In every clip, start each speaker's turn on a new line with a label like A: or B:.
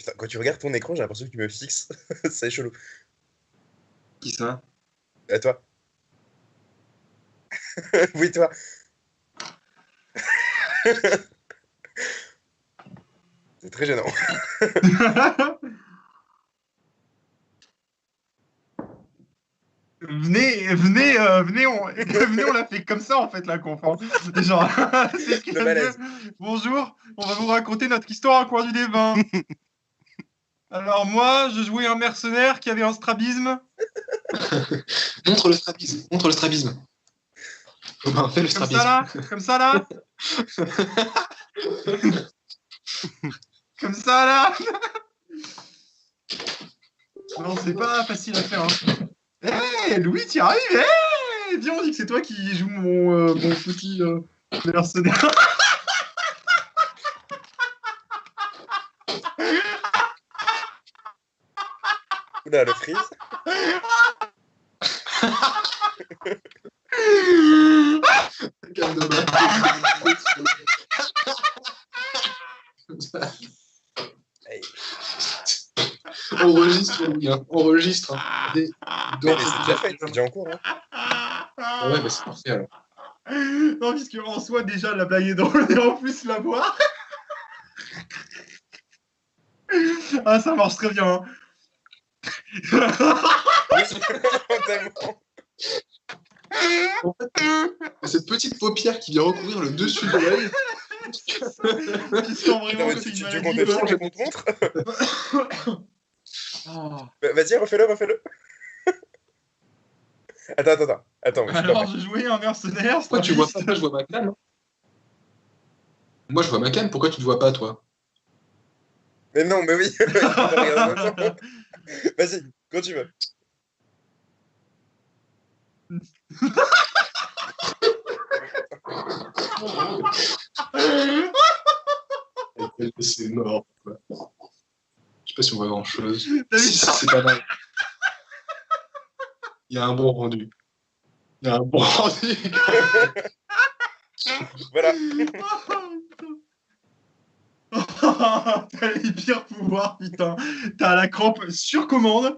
A: Putain, quand tu regardes ton écran, j'ai l'impression que tu me fixes. C'est chelou.
B: Qui ça?
A: À toi. Oui, toi. C'est très gênant.
B: Venez, on l'a fait comme ça en fait la conf. Hein. Genre, c'est ce qu'il
A: Le
B: a mieux.
A: malaise.
B: Bonjour, on va vous raconter notre histoire à coin du dévin. Alors moi, je jouais un mercenaire qui avait un strabisme.
C: Montre le strabisme. Montre le strabisme. Robin, fais le
B: Comme ça
C: strabisme.
B: là, comme ça là, comme ça là. Non, c'est pas facile à faire. Hein. Hé, Louis, t'y arrives. Hé, viens, on dit que c'est toi qui joues mon petit mercenaire.
A: Oula, le freeze. Hey.
C: Enregistre, Louis. Hein. Enregistre. Hein.
A: Mais c'est déjà fait, c'est déjà en cours. Hein.
C: Ah ouais, bah c'est parfait alors.
B: Non, puisque en soi, déjà, la blague est drôle et en plus, la voix. Ah, ça marche très bien. Hein.
A: Tellement.
C: En fait, cette petite paupière qui vient recouvrir le dessus de l'œil.
B: Tu sens vraiment
A: Attends,
B: que c'est une
A: tu veux
B: maladie.
A: qu'on t'affiche et qu'on te montre?
B: Oh.
A: Vas-y, refais-le. Attends.
B: Alors, je jouais un mercenaire.
C: Pourquoi tu vois
B: strabiste.
C: pas? Moi, je vois ma canne. Hein. Moi, je vois ma canne. Pourquoi tu ne vois pas, toi?
A: Mais non, mais oui. Regarde en même temps. Vas-y, quand tu veux.
C: C'est mort. Quoi. Je sais pas si on voit grand-chose.
B: T'as vu
C: Si,
B: ça
C: c'est pas mal. Il y a un bon rendu.
A: Voilà.
B: T'as les pires pouvoirs, putain. T'as la crampe sur commande.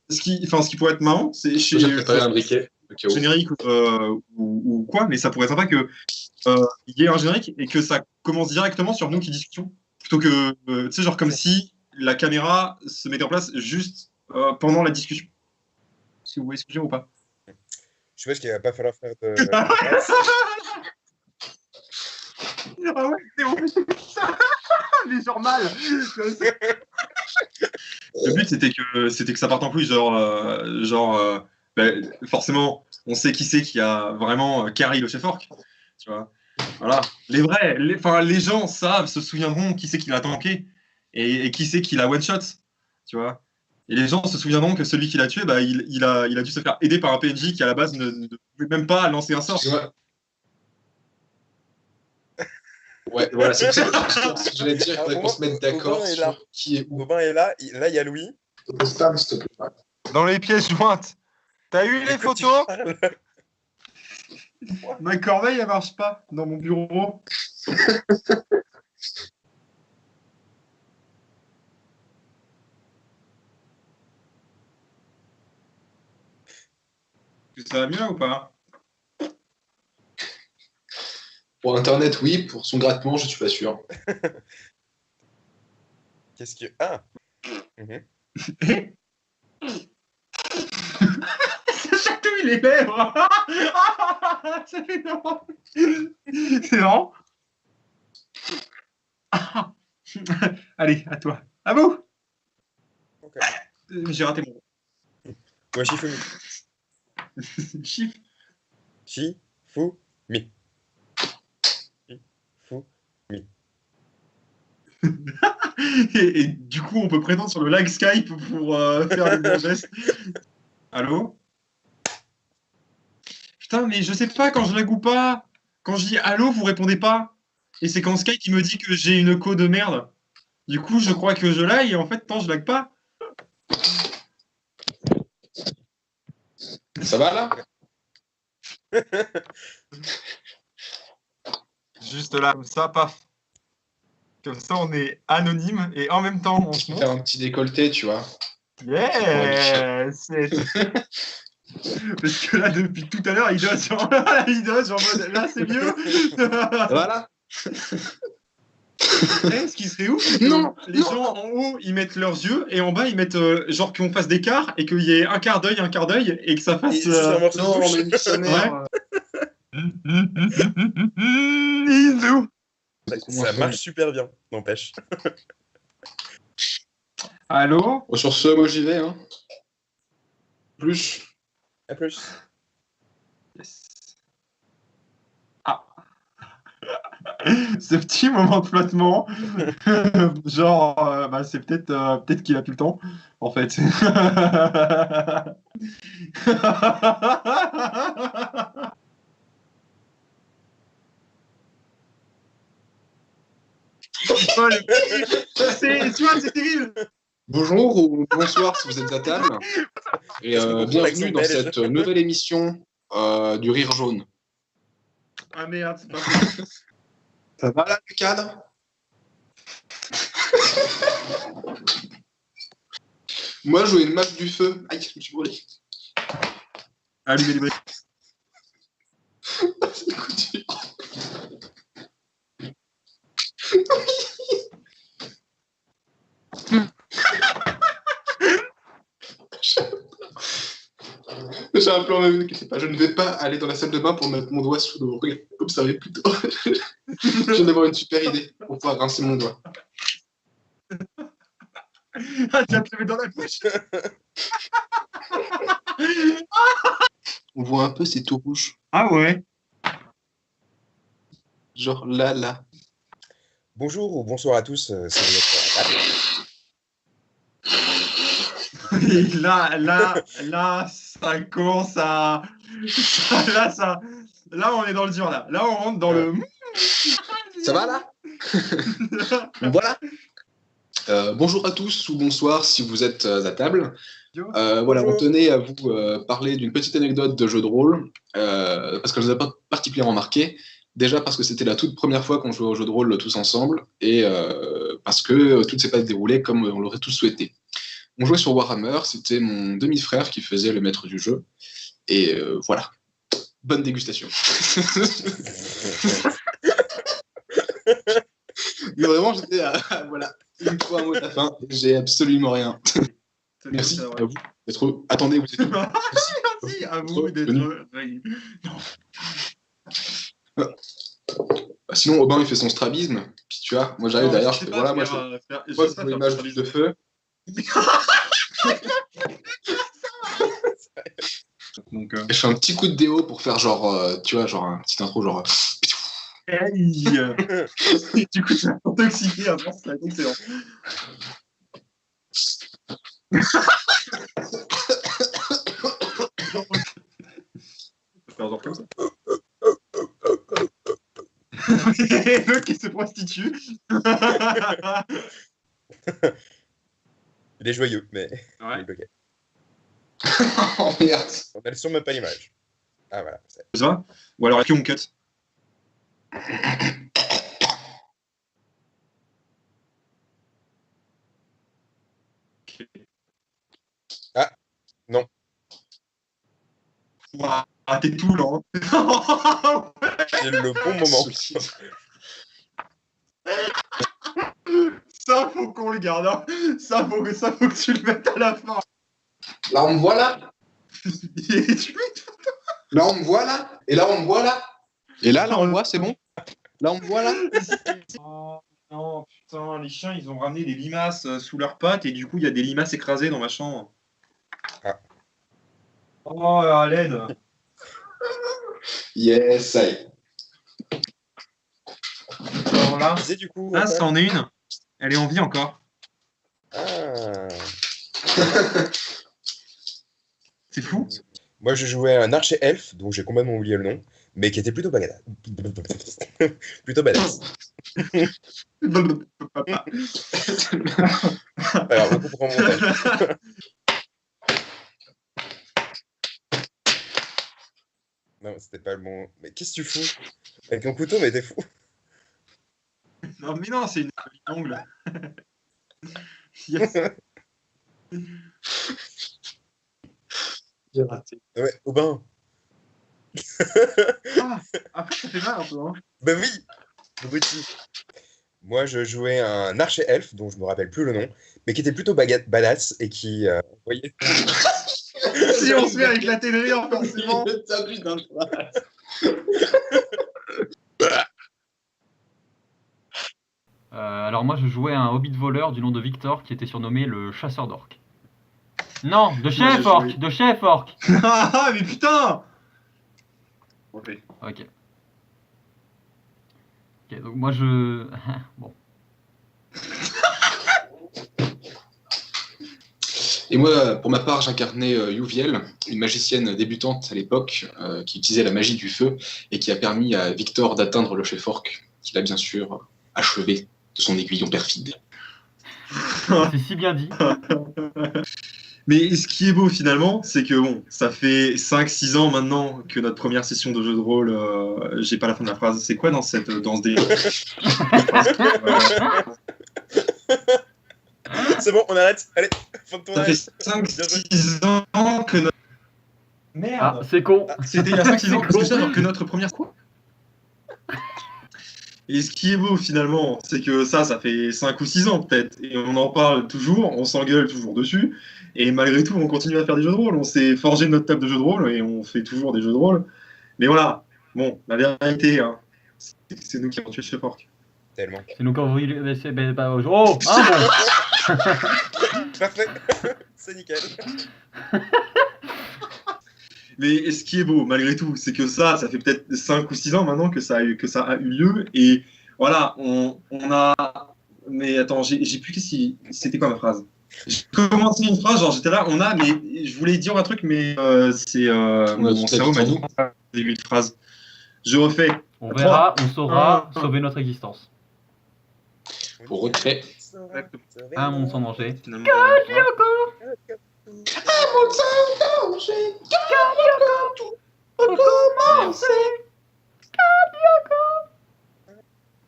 B: Ce qui pourrait être marrant, c'est chez
C: J'ai préparé un briquet. Okay,
B: générique ou quoi, mais ça pourrait être sympa que y ait un générique et que ça commence directement sur nous qui discutons, plutôt que, tu sais, genre comme si la caméra se mettait en place juste pendant la discussion. Si vous voyez ce que je veux dire ou pas.
A: Je suppose qu'il va pas falloir faire de grâce.
B: Ah ouais, c'est horrible. Mais genre mal. Le but c'était que ça parte en couille, forcément, on sait qui c'est qui a vraiment carry le chef orc, tu vois. Voilà, les gens se souviendront qui c'est qui l'a tanké et qui c'est qui l'a one shot, tu vois. Et les gens se souviendront que celui qui l'a tué, bah, il a dû se faire aider par un PNJ qui à la base ne pouvait même pas lancer un sort.
C: Ouais, voilà, c'est ça que je voulais dire. Il faudrait qu'on se mette d'accord
A: Aubin est
C: sur
A: là.
C: qui est où.
A: Aubin est là. Là, il y a Louis.
C: Spam, s'il te plaît.
B: Dans les pièces jointes, t'as eu les photos? Ma corbeille, elle marche pas dans mon bureau. Ça va mieux là ou pas?
C: Pour Internet, oui. Pour son grattement, je suis pas sûr.
A: Qu'est-ce que... Ah mmh.
B: Ça chatouille les lèvres. Ça fait marrant. C'est marrant. Allez, à toi. À vous.
A: Okay.
B: J'ai raté mon.
A: Moi, Shifumi.
B: Chiffre.
A: Shifumi.
B: Et du coup, on peut prétendre sur le lag Skype pour faire les bons gestes. Allô? Putain, mais je sais pas quand je lag ou pas. Quand je dis allô, vous répondez pas. Et c'est quand Skype qui me dit que j'ai une co de merde. Du coup, je crois que je lag et en fait, non, je lag pas.
C: Ça va là?
B: Juste là, comme ça, paf. Comme ça, on est anonyme et en même temps, on se
C: Faire
B: montre.
C: un petit décolleté, tu vois.
B: Yeah! Parce que là, depuis tout à l'heure, il doge en mode là, c'est mieux.
C: Voilà.
B: Ce qui serait ouf, c'est que
C: Non,
B: les gens en haut, ils mettent leurs yeux et en bas, ils mettent genre qu'on fasse des quarts et qu'il y ait un quart d'œil et que ça
A: Et
B: fasse.
A: juste un morceau de
C: non,
A: bouche.
C: mais nique sa mère.
B: Bisous.
A: Ça marche super bien, n'empêche.
B: Allô?
C: Bon, sur ce, moi j'y vais. Hein. Plus.
A: À plus.
B: Yes. Ah. Ce petit moment de flottement, genre, c'est peut-être qu'il a plus le temps, en fait. Tu vois, c'est terrible.
C: Bonjour ou bonsoir si vous êtes à table. Et
A: Est-ce qu'on comprend
C: bienvenue
A: l'accent
C: dans
A: belge
C: cette nouvelle émission du Rire Jaune.
B: Ah merde, c'est pas vrai.
C: Ça va là, le cadre? Moi, je jouais une map du feu. Aïe, je me suis brûlé.
B: Allumez les briques.
C: Continue. J'ai un plan, ne inquiétez pas. Je ne vais pas aller dans la salle de bain pour mettre mon doigt sous l'eau. Regarde, observez plutôt. Je viens d'avoir une super idée pour pouvoir rincer mon doigt.
B: Ah, tu vas te lever dans la bouche.
C: On voit un peu, c'est tout rouge.
B: Ah ouais.
C: Genre là, là.
A: Bonjour ou bonsoir à tous, c'est Briac à la table.
B: Et là, ça commence à. Là, on est dans le dur, là. Là, on rentre dans le.
C: Ça va là? Voilà. Bonjour à tous ou bonsoir si vous êtes à table. Voilà, on tenait à vous parler d'une petite anecdote de jeu de rôle parce que je ne vous ai pas particulièrement marqué. Déjà parce que c'était la toute première fois qu'on jouait au jeu de rôle tous ensemble et parce que tout ne s'est pas déroulé comme on l'aurait tous souhaité. On jouait sur Warhammer, c'était mon demi-frère qui faisait le maître du jeu. Et voilà. Bonne dégustation. Mais vraiment, j'étais voilà. Une fois un mot à la fin, j'ai absolument rien. Merci à vous d'être. Attendez, vous êtes.
B: Merci à vous d'être.
C: Sinon, Aubin, il fait son strabisme. Puis tu vois, moi j'arrive derrière, je fais voilà, moi je fais l'image de feu. Donc, je fais un petit coup de déo pour faire genre, tu vois, genre un petit intro, genre.
B: Hey. Du coup, tu vas t'intoxiquer avant, ça va être excellent. Faire genre comme ça. L'autre qui se prostitue.
A: Il est joyeux, mais
B: Ouais.
A: il est bloqué.
C: Oh merde.
A: On a le son, mais pas l'image. Ah voilà.
B: Ça. Ou alors, est-ce qu'on cut?
A: Ah, non.
B: Ah, t'es tout lent.
A: C'est le bon moment.
B: Ça, faut qu'on le garde. Hein. Ça, faut que tu le mettes à la fin.
C: Là, on me voit là.
B: Et tu
C: Là, on me voit là. Et là, on me voit là. Et là, on me voit, c'est bon. Là, on me voit là.
B: Oh non, putain, les chiens, ils ont ramené des limaces sous leurs pattes et du coup, il y a des limaces écrasées dans ma chambre.
A: Ah.
B: Oh, à l'aide.
C: Yes, ça y est.
B: Alors là,
A: disais du coup.
B: ah, ça en est une. Elle est en vie encore.
A: Ah.
B: C'est fou.
A: Moi, je jouais un archer elfe, dont j'ai complètement oublié le nom, mais qui était plutôt badass. Plutôt badass. Alors, on comprend mon montage. Non, c'était pas le bon. Mais qu'est-ce que tu fous? Avec un couteau, mais t'es fou.
B: Non, mais non, c'est une Angle. Yes.
C: J'ai raté.
A: Ouais, Aubin.
B: Après, ça fait mal un peu. Hein.
A: Ben oui, abruti. Moi, je jouais un archer-elfe, dont je me rappelle plus le nom, mais qui était plutôt badass et qui voyait.
B: Si on se fait éclater de rire, forcément.
D: Alors moi je jouais un hobbit voleur du nom de Victor qui était surnommé le chasseur d'orques. Non, de chef
B: j'ai
D: orc,
B: joué.
D: de chef orc.
B: Ah, mais putain. Ok.
D: Ok. Ok, donc moi je... Bon.
C: Et moi, pour ma part, j'incarnais Youviel, une magicienne débutante à l'époque, qui utilisait la magie du feu et qui a permis à Victor d'atteindre le chef orc, qu'il a bien sûr achevé de son aiguillon perfide.
D: C'est si bien dit.
B: Mais ce qui est beau finalement, c'est que bon, ça fait 5-6 ans maintenant que notre première session de jeu de rôle, j'ai pas la fin de la phrase, c'est quoi dans ce délire?
A: C'est bon, on arrête. Allez, fin de
B: Ça
A: tournage.
B: fait 5-6 ans que notre...
D: Ah,
B: Merde.
D: c'est con.
B: C'était il y a 5-6 ans
D: C'est
B: que notre première... Quoi? Et ce qui est beau finalement, c'est que ça fait 5 ou 6 ans peut-être, et on en parle toujours, on s'engueule toujours dessus, et malgré tout on continue à faire des jeux de rôle, on s'est forgé notre table de jeux de rôle, et on fait toujours des jeux de rôle. Mais voilà, bon, la vérité, hein, c'est nous qui avons tué Chef Orc.
A: Tellement.
D: C'est nous quand vous... Oh, ah bon.
A: Parfait. C'est nickel.
B: Mais ce qui est beau, malgré tout, c'est que ça fait peut-être 5 ou 6 ans maintenant que ça a eu lieu, et voilà, on a... Mais attends, j'ai plus c'était quoi ma phrase? J'ai commencé une phrase, genre j'étais là, mais je voulais dire un truc, mais c'est mon cerveau m'a dit début de phrase. Je refais.
D: On verra, on saura sauver notre existence.
C: Pour retrait.
D: Un monde sans danger.
B: Finalement,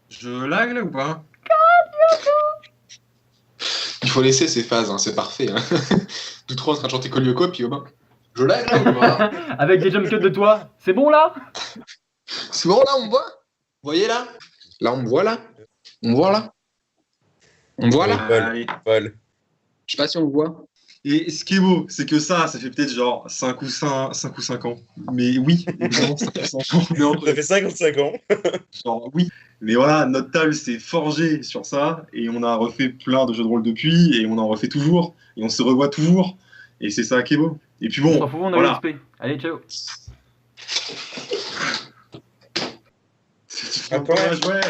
B: je lag là ou pas?
C: Il faut laisser ces phases, hein, c'est parfait. Hein. Nous trois en train de chanter Kolyoko, puis Aubin. Je lag là ou pas?
D: Avec des jump cuts de toi, c'est bon là?
C: C'est bon là, on me voit? Vous voyez là? Là, on me voit là? On me voit là? On me voit là?
B: Allez.
A: Paul.
C: Je sais pas si on me voit.
B: Et ce qui est beau, c'est que ça fait peut-être genre 5 ou 5 ans. Mais oui, évidemment, 5 ou 5 ans. Mais entre-
A: Ça fait 55 ans.
B: genre, oui. Mais voilà, notre table s'est forgée sur ça, et on a refait plein de jeux de rôle depuis, et on en refait toujours, et on se revoit toujours, et c'est ça qui est beau. Et puis
D: On
B: bon,
D: s'en fout, on a
B: voilà.
D: l'XP. Allez, ciao.
B: C'est du tournage, ouais.